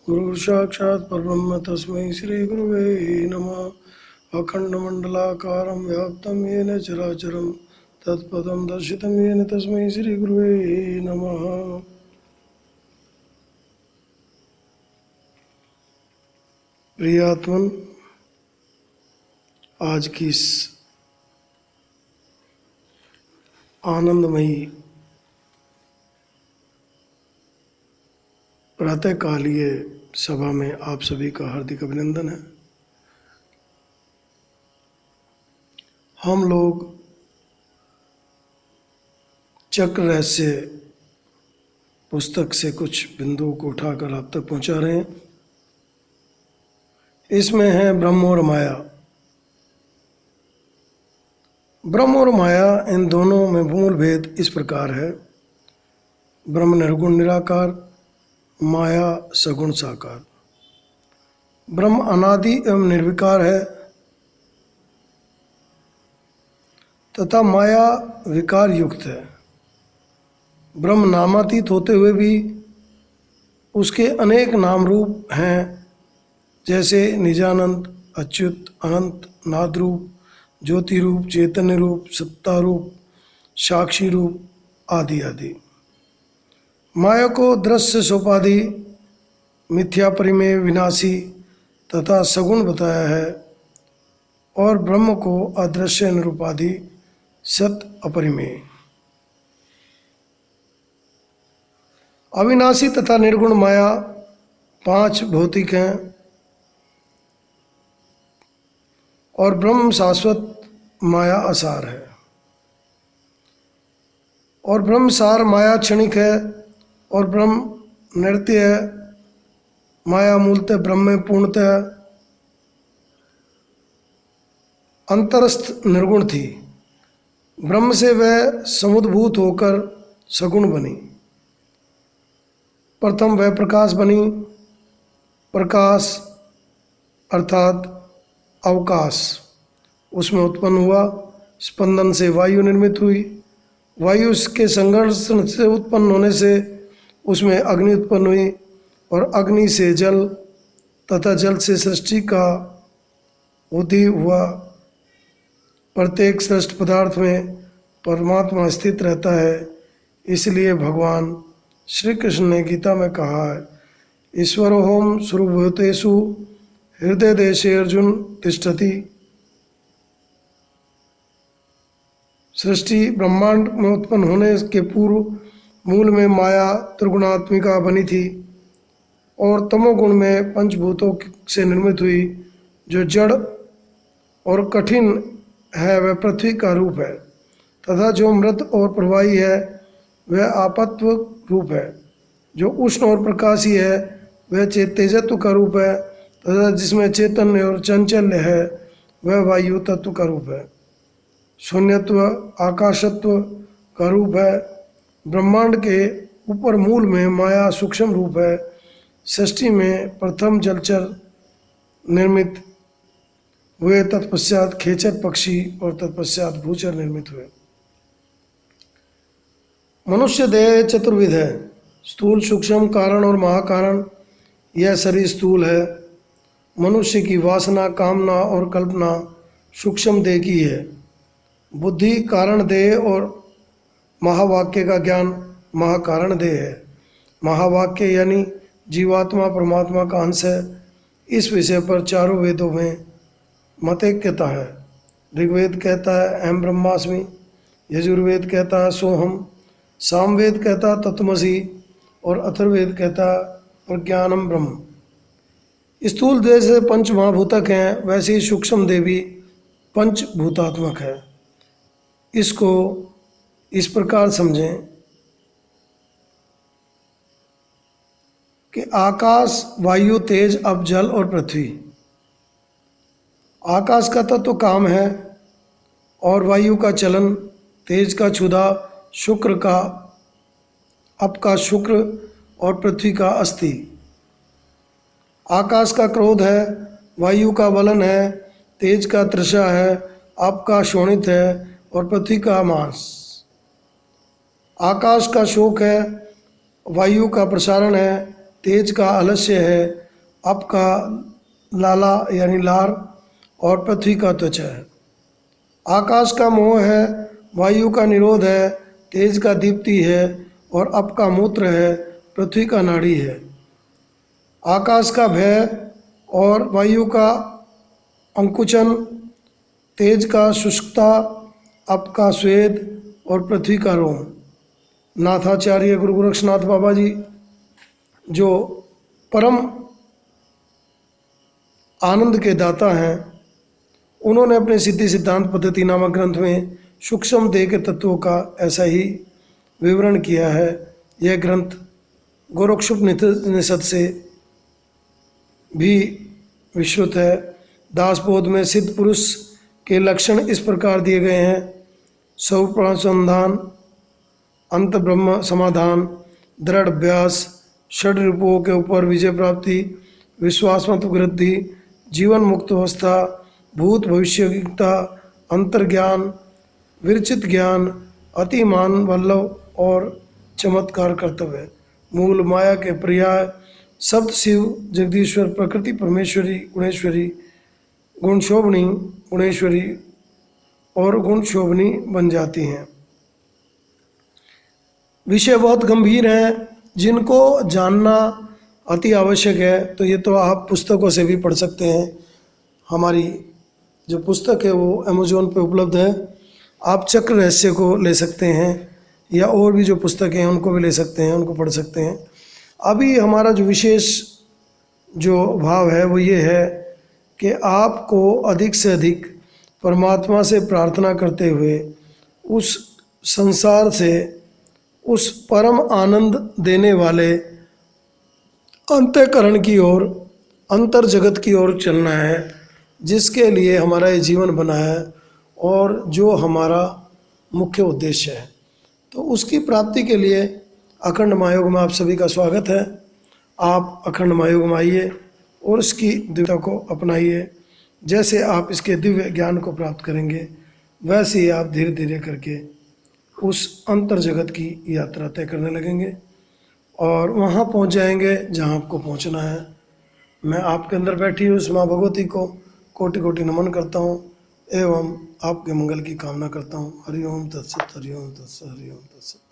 गुरु साक्षात् परब्रह्म तस्मै श्री गुरुवे नमः। अखंडमंडलाकारं व्याप्तं येन चराचरं तत्पदं दर्शितं येन तस्मै श्री गुरुवे नमः। प्रियात्मन, आज की इस आनंदमयी प्रातःकालीय सभा में आप सभी का हार्दिक अभिनंदन है। हम लोग चक्र रहस्य पुस्तक से कुछ बिंदुओं को उठाकर आप तक पहुंचा रहे हैं। इसमें है ब्रह्म और माया। ब्रह्म और माया, इन दोनों में मूल भेद इस प्रकार है। ब्रह्म निर्गुण निराकार, माया सगुण साकार। ब्रह्म अनादि एवं निर्विकार है तथा माया विकार युक्त है। ब्रह्म नामातीत होते हुए भी उसके अनेक नाम रूप हैं, जैसे निजानंद, अच्युत, अनंत, नाद रूप, ज्योति रूप, चैतन्य रूप, सत्ता रूप, साक्षी रूप आदि आदि। माया को दृश्य सोपाधि, मिथ्या परिमेय, विनाशी तथा सगुण बताया है और ब्रह्म को अदृश्य निरूपाधि, सत अपरिमेय। अविनाशी तथा निर्गुण माया पांच भौतिक हैं और ब्रह्म शाश्वत माया असार है। और ब्रह्म सार माया क्षणिक है और ब्रह्म नृत्य है। माया मूलतः ब्रह्म में पूर्णतः अंतरस्थ निर्गुण थी। ब्रह्म से वह समुद्भूत होकर सगुण बनी। प्रथम वह प्रकाश बनी। प्रकाश अर्थात अवकाश, उसमें उत्पन्न हुआ। स्पंदन से वायु निर्मित हुई। वायु के संघर्ष से उत्पन्न होने से उसमें अग्नि उत्पन्न हुई और अग्नि से जल तथा जल से सृष्टि का उदय हुआ। प्रत्येक सृष्ट पदार्थ में परमात्मा स्थित रहता है। इसलिए भगवान श्री कृष्ण ने गीता में कहा है, ईश्वरोऽहं सर्वभूतेषु हृदय देशे अर्जुन तिष्ठति। सृष्टि ब्रह्मांड में उत्पन्न होने के पूर्व मूल में माया त्रिगुणात्मिका बनी थी और तमोगुण में पंचभूतों से निर्मित हुई। जो जड़ और कठिन है वह पृथ्वी का रूप है तथा जो मृत और प्रवाही है वह आपत्व रूप है। जो उष्ण और प्रकाशी है वह तेजत्व का रूप है तथा जिसमें चैतन्य और चंचल्य है वह वायु तत्व का रूप है। शून्यत्व आकाशत्व का रूप है। ब्रह्मांड के ऊपर मूल में माया सूक्ष्म रूप है। सृष्टि में प्रथम जलचर निर्मित हुए, तत्पश्चात खेचर पक्षी और तत्पश्चात भूचर निर्मित हुए। मनुष्य देह चतुर्विध है, स्थूल, सूक्ष्म, कारण और महाकारण। यह शरीर स्थूल है। मनुष्य की वासना, कामना और कल्पना सूक्ष्म देह की है। बुद्धि कारण देह और महावाक्य का ज्ञान महाकारण देह है। महावाक्य यानी जीवात्मा परमात्मा का अंश है। इस विषय पर चारों वेदों में मतैक्यता है। ऋग्वेद कहता है अहम ब्रह्मास्मि, यजुर्वेद कहता है सोहम, सामवेद कहता तत्वमसि और अथर्ववेद कहता प्रज्ञानम ब्रह्म। स्थूल देह से पंच महाभूतक हैं, वैसे ही सूक्ष्म देह भी पंचभूतात्मक है। इसको इस प्रकार समझें कि आकाश, वायु, तेज, अप, जल और पृथ्वी आकाश का तत्व काम है और वायु का चलन, तेज का क्षुधा, शुक्र का अप का शुक्र और पृथ्वी का अस्थि। आकाश का क्रोध है, वायु का बलन है, तेज का तृषा है, अप का शोणित है और पृथ्वी का मांस। आकाश का शोक है, वायु का प्रसारण है, तेज का आलस्य है, अप का लाला यानी लार और पृथ्वी का त्वचा है। आकाश का मोह है, वायु का निरोध है, तेज का दीप्ति है और अप का मूत्र है, पृथ्वी का नाड़ी है। आकाश का भय और वायु का अंकुचन, तेज का शुष्कता, अप का स्वेद और पृथ्वी का रोम। नाथाचार्य गुरु गोरक्षनाथ बाबा जी जो परम आनंद के दाता हैं, उन्होंने अपने सिद्धि सिद्धांत पद्धति नामक ग्रंथ में सूक्ष्म देह के तत्वों का ऐसा ही विवरण किया है। यह ग्रंथ गोरक्षोपनिषद से भी विश्रुत है। दासबोध में सिद्ध पुरुष के लक्षण इस प्रकार दिए गए हैं: स्वरूपानुसंधान, अंत ब्रह्म समाधान, दृढ़ अभ्यास, षड रूपों के ऊपर विजय प्राप्ति, विश्वासमत वृद्धि, जीवन मुक्त अवस्था, भूत भविष्यता, अंतर्ज्ञान, विरचित ज्ञान, अतिमान वल्लभ और चमत्कार कर्तव्य। मूल माया के पर्याय शब्द शिव, जगदीश्वर, प्रकृति परमेश्वरी, गुणेश्वरी, गुणशोभनी गुणेश्वरी और गुणशोभनी बन जाती हैं। विषय बहुत गंभीर हैं जिनको जानना अति आवश्यक है। तो ये तो आप पुस्तकों से भी पढ़ सकते हैं। हमारी जो पुस्तक है वो अमेज़ॉन पे उपलब्ध है। आप चक्र रहस्य को ले सकते हैं या और भी जो पुस्तकें हैं उनको भी ले सकते हैं, उनको पढ़ सकते हैं। अभी हमारा जो विशेष जो भाव है वो ये है कि आपको अधिक से अधिक परमात्मा से प्रार्थना करते हुए उस संसार से उस परम आनंद देने वाले अंतःकरण की ओर, अंतर जगत की ओर चलना है, जिसके लिए हमारा ये जीवन बना है और जो हमारा मुख्य उद्देश्य है। तो उसकी प्राप्ति के लिए अखंड महायोग में आप सभी का स्वागत है। आप अखंड महायोग में आइए और इसकी दिव्यता को अपनाइए। जैसे आप इसके दिव्य ज्ञान को प्राप्त करेंगे वैसे ही आप धीरे धीरे करके उस अंतर जगत की यात्रा तय करने लगेंगे और वहाँ पहुँच जाएंगे जहाँ आपको पहुँचना है। मैं आपके अंदर बैठी हुई उस माँ भगवती को कोटि कोटि नमन करता हूँ एवं आपके मंगल की कामना करता हूँ। हरि ओम तत्सत, हरि ओम तत्सत, हरि ओम तत्सत।